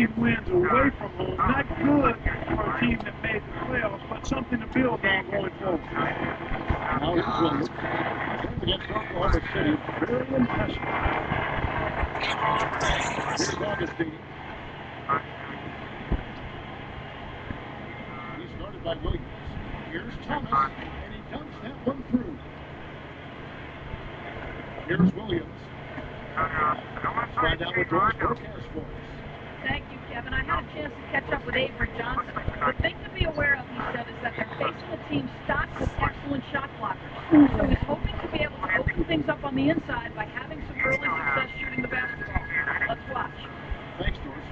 14 wins away from home. Not good for a team that made the playoffs, but something to build on going forward. Now here's Williams. Against Oklahoma City. Very impressive. Here's Augustine. He started by Williams. Here's Thomas, and he dunks that one through. Here's Williams. Let's find out what Doris Burke has for us. Thank you, Kevin. I had a chance to catch up with Avery Johnson. The thing to be aware of, he said, is that they're facing a team stocked with excellent shot blockers. So he's hoping to be able to open things up on the inside by having some early success shooting the basketball. Let's watch. Thanks, Doris.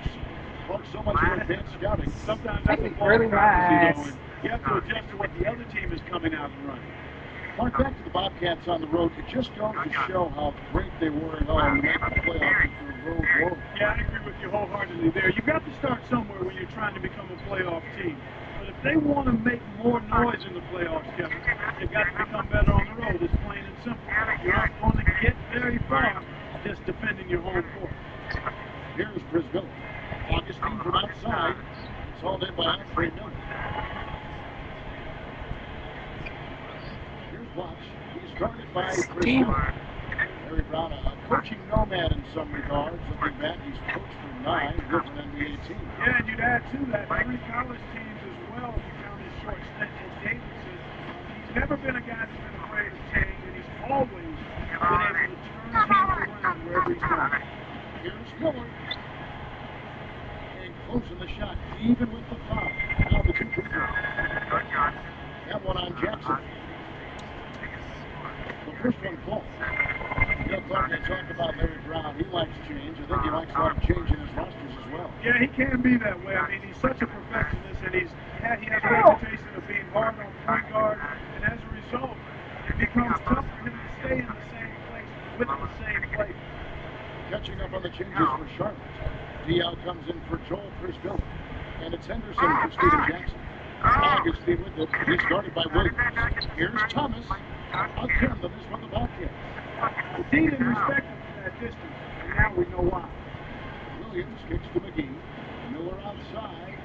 Clark, so much for advanced scouting. Sometimes that's a really nice. You have to adjust to what the other team is coming out and running. Mark, back to the Bobcats on the road. It just goes to show how great they were at home to make the playoffs with their road woes. Yeah, I agree with you wholeheartedly there. You've got to start somewhere when you're trying to become a playoff team. But if they want to make more noise in the playoffs, Kevin, they've got to become better on the road. It's plain and simple. You're not going to get very far just defending your home court. Here's Brisbane. Augustine from outside. It's hauled in by Andre Miller. Watch. He's started by Brisbane. Larry Brown, a coaching nomad in some regards. Looking back, he's coached for 9 different NBA teams. Yeah, and you'd add to that 3 college teams as well if you count his short stint at Davidson. He's never been a guy that's been afraid of change, and he's always been able to turn teams around wherever he's gone. Here's Miller. And closing the shot, even with the foul. Now the 2 free throws. That one on Jackson. The first one falls. Clark, they talk about Larry Brown. He likes change. I think he likes a lot of change in his rosters as well. Yeah, he can be that way. I mean, he's such a perfectionist, and he has a reputation of being hard on point guard, and as a result, it becomes tough for him to stay in the same place with the same play. Catching up on the changes for Charlotte. Dial comes in for Joel Prisville, and it's Henderson for Steven Jackson. Augustine with it. He started by Williams. Here's Thomas. Again, that is from the Bobcats. The team didn't respect him from that distance, and now we know why. Williams kicks to McGee. Miller outside.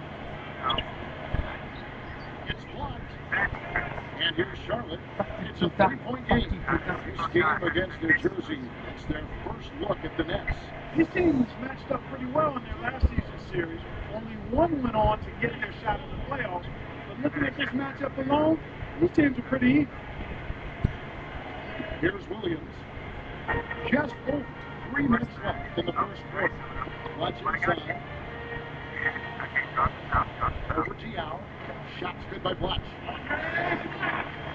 It's blocked. And here's Charlotte. It's a 3-point game. This game against New Jersey. It's their first look at the Nets. These teams matched up pretty well in their last season's series. Only one went on to get their shot in the playoffs. But looking at this matchup alone, these teams are pretty even. Here's Williams. Just over 3 minutes left in the first quarter. Watch inside. Over Dial. Shot's good by Blatch.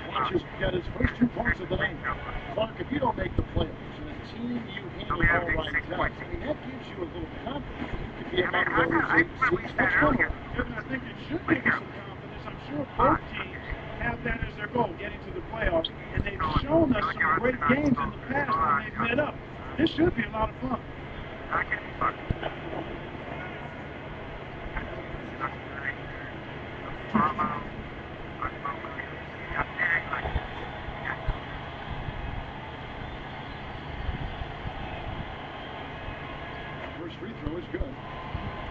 Blatch has got his first 2 points of the night. Clark, if you don't make the playoffs and a team you handle all right does, I mean, that gives you a little confidence. You could be among those 8 seeds much longer. Kevin, I think it should give you some confidence. I'm sure both teams have that as their goal, getting to the playoffs, and they've shown us some great games in the past when they've met up. This should be a lot of fun. First free throw is good.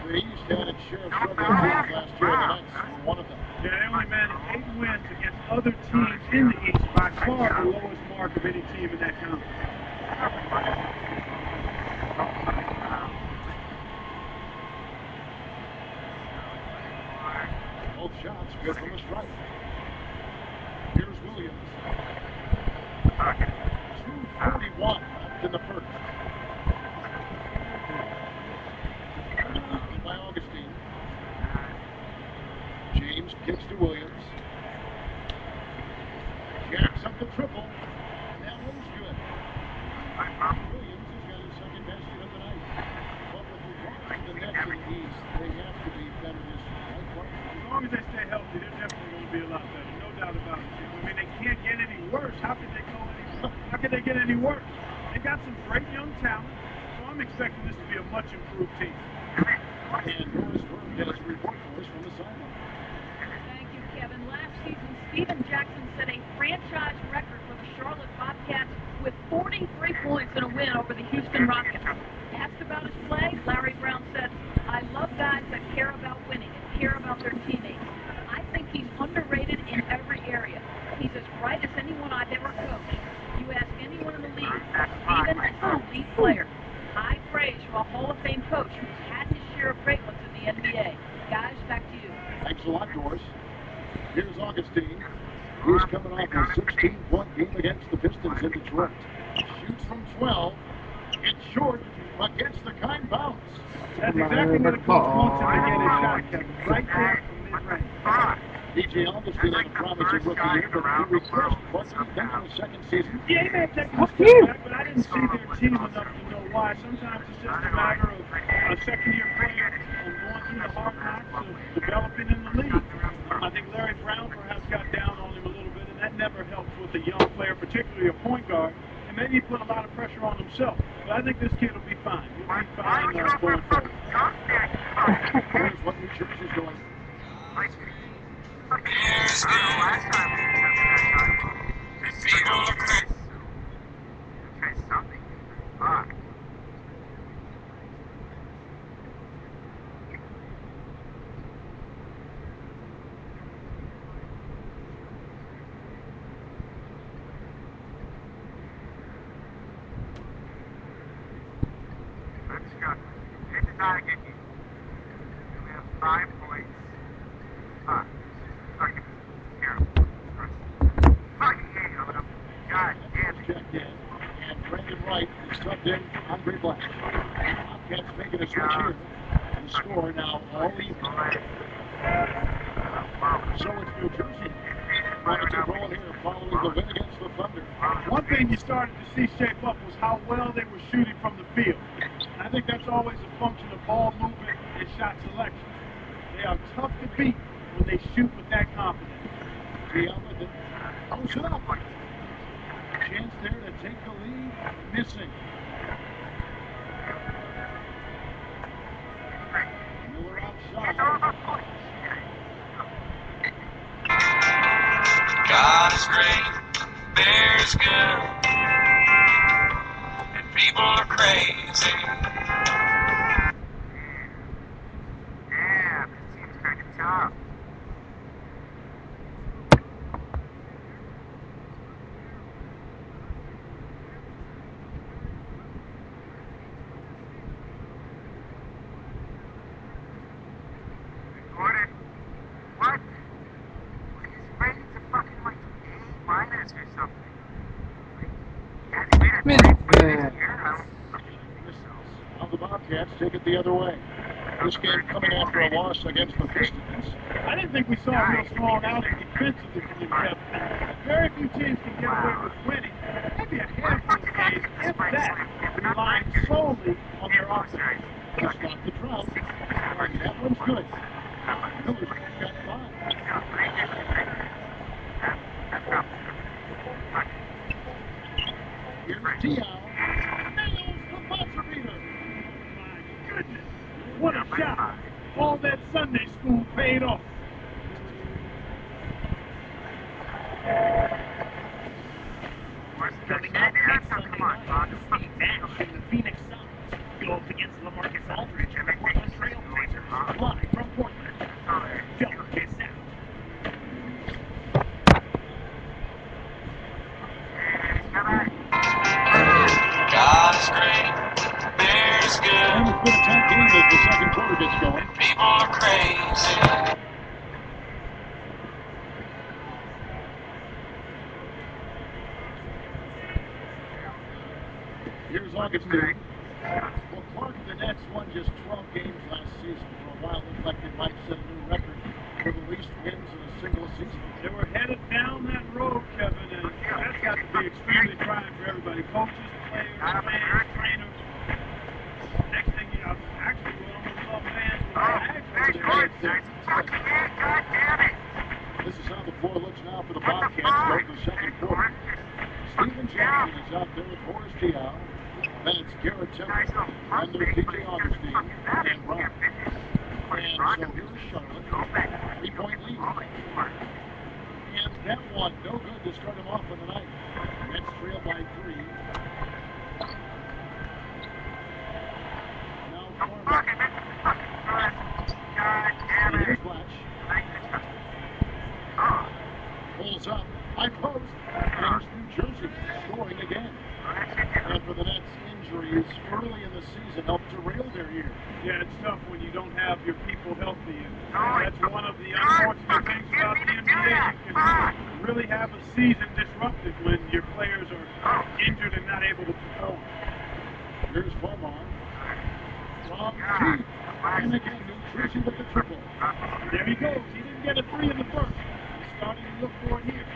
The East had its share of struggling teams last year, and the Nets were one of them. Yeah, they only managed 8 wins against other teams in the East, by far the lowest mark of any team in that conference. Both shots good from the stripe. Here's Williams. 2:41 left in the first. By Augustine. James kicks to Williams. Jacks up the triple. And that one's good. Williams has got his second basket of the night. But with regard to the Nets in the East, they have to be better this year. As long as they stay healthy, they're definitely going to be a lot better. No doubt about it. I mean, they can't get any worse. How could they get any worse? They got some great young talent, so I'm expecting this to be a much improved team. And Doris Burke has a report for us from the sideline. Thank you, Kevin. Last season, Steven Jackson set a franchise record for the Charlotte Bobcats with 43 points in a win over the Houston Rockets. Asked about his play, Larry Brown said, I love guys that care about winning and care about their teammates. I think he's underrated in every area. He's as bright as anyone I've ever coached. You ask anyone in the league, Steven is an elite player. High praise from a Hall of Fame coach who's had his share of great ones in the NBA. Guys, back to you. Thanks a lot, Doris. Here's Augustine. He's coming off a 16-point game against the Pistons in Detroit. Shoots from 12. It's short, but gets the kind bounce. That's exactly what a coach wants him to get his shot, Kevin. Right there from mid-range. DJ Augustine had a promising rookie year, but he regressed quite a bit in his second season. Yeah, he may have taken a step back, but I didn't see their team enough to know why. Sometimes it's just a matter of a second-year player going through the hard knocks of developing in the league. I think Larry Brown perhaps got down on him a little bit, and that never helps with a young player, particularly a point guard. And maybe he put a lot of pressure on himself. But I think this kid will be fine. He'll be fine going forward. Here's what New Jersey's doing. Checked in, and Brandon Wright is subbed in on Great Black. Bobcats making a switch here. The score now all even. So it's New Jersey. Wanted to roll here following the win against the Thunder. One thing you started to see shape up was how well they were shooting from the field. And I think that's always a function of ball movement and shot selection. They are tough to beat when they shoot with that confidence. Diallo did post it up. Chance there to take the lead. Missing. Miller outside. God is great, there's good, and people are crazy. Yeah, this seems kind of tough. Gordon, what? His ratings are fucking like A- or something. Now the Bobcats take it the other way. This game coming after a loss against the Pistons. I didn't think we saw a real strong outing defensively from them, Kevin. Very few teams can get away with winning. Maybe a handful of games, if that, relying solely on their offense. Just got the drought. And that one's good. Miller's got 5. Here's Diallo. Nails the buzzer beater. My goodness, what a shot. All that Sunday school paid off. Coming up next Sunday night on Steve Nash and the Phoenix Suns go up against LaMarcus Aldridge and the Portland Trail Blazers. Live from Portland. Don't miss out. God is great, there's good, And it's been a tight game as the second quarter gets going. and people are crazy. Here's Augustine. Well, Clark, the Nets won just 12 games last season. For a while, it looked like they might set a new record for the least wins in a single season. They were headed down that road, Kevin, and that's got to be extremely trying for everybody. Coaches, players, fans, trainers. Next thing you know, actually, what I'm going to love fans with the bags over there. This is how the floor looks now for the Bobcats going to the second quarter. Stephen Jackson is out there with Horace Diallo. Then it's Garrett Temple. And there's DJ Augustine and Brown. And so here's Charlotte. 3-point lead. And that one, no good to start him off on the night. Nets trail by 3. Now Cormac. flash. Pulls up. High post. There's New Jersey scoring again. And for the Nets, injuries early in the season helped derail their year. Yeah, it's tough when you don't have your people healthy. And that's one of the unfortunate things about the NBA. You can really have a season disrupted when your players are injured and not able to perform. Here's Farmar. From deep. And again, New Jersey with the triple. There he goes. He didn't get a three in the first. He's starting to look for it here.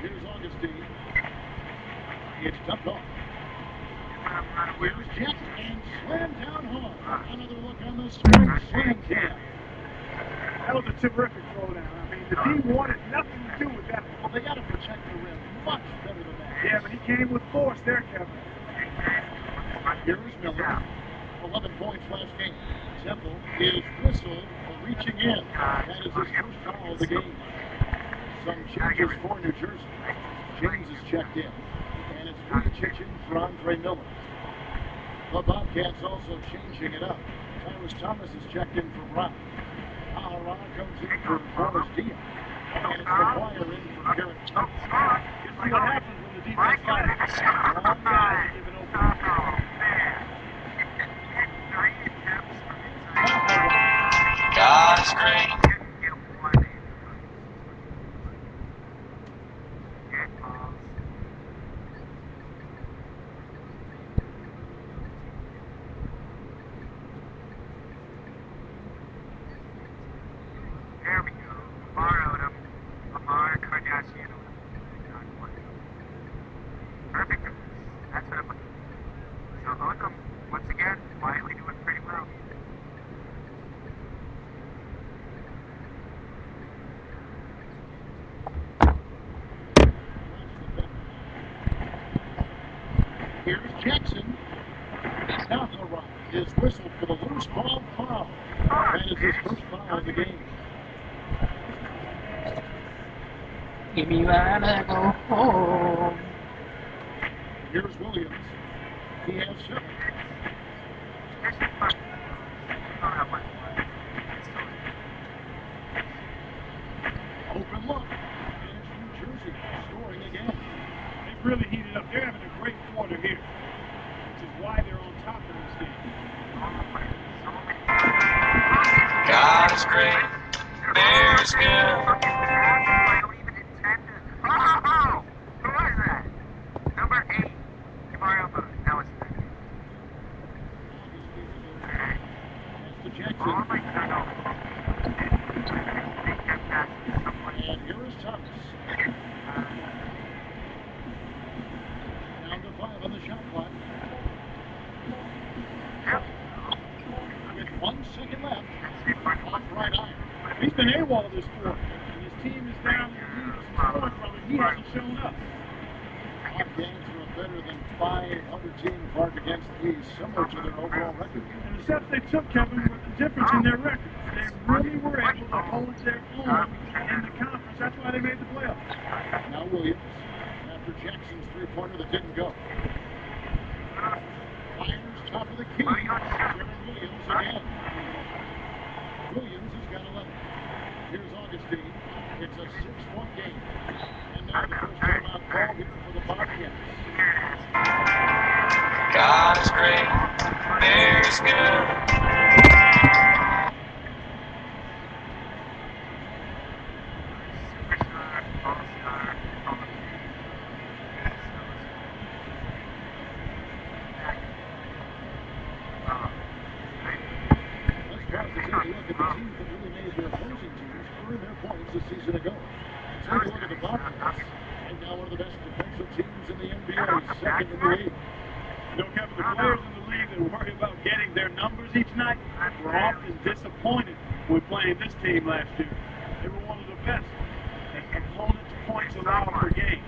Here's Augustine. It's dumped off. Here's Jackson and slammed down hard. Another look on the spring slam cam. That was a terrific throwdown. I mean, the team wanted nothing to do with that. Well, they got to protect the rim much better than that. Yeah, but he came with force there, Kevin. Here's Miller. 11 points last game. Temple is whistled for reaching in. That is his first foul of the game. Some changes for New Jersey. James is checked in. And it's Vujicic in for Andre Miller. The Bobcats also changing it up. Tyrus Thomas is checked in for Brown. Ahara comes in for Boris Diaz. And it's McGuire in for Garrett Thomas. You see what happens when the defense fires. Wrong guy to give an open. God's great. There we go. Borrowed him. Lamar Kardashian. Perfect. That's what I'm looking for. So look him. Once again, quietly doing pretty well. Here's Jackson. Ahara is whistled for the loose ball foul. That is his first foul of the game. Give me wanna go home. Here's Williams. He has 7. Open look. And it's New Jersey scoring again. They've really heated up. They're having a great quarter here, which is why they're on top of this game. God is great. Bears good. Who was that? Number 8. Mario Moon. That was To Jackson. oh my God. And here is Thomas. Down to 5 on the shot clock. With 1 second left. Off right iron. He's been AWOL this quarter, and his team is down in the lead. Scoring from him. He hasn't shown up. Bobcats are a better than 500 team park against the East, similar to their overall record. And the steps they took, Kevin, were the difference in their record. They really were able to hold their own in the conference. That's why they made the playoffs. Now Williams, after Jackson's three-pointer that didn't go. Fires top of the key. Jaron Williams again. Williams has got 11. Here's Augustine. It's a 6-point game. And now the first timeout call here for the Bobcats. God is great. Bears good. A season ago. Take a look at the Bobcats. And now one of the best defensive teams in the NBA, second in the league. You know, Kevin, the players in the league that worry about getting their numbers each night were often disappointed when playing this team last year. They were one of the best at opponents' points allowed per game.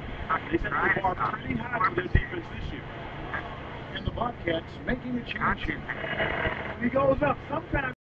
They set the bar pretty high for their defense this year. And the Bobcats making a change here. When he goes up, sometimes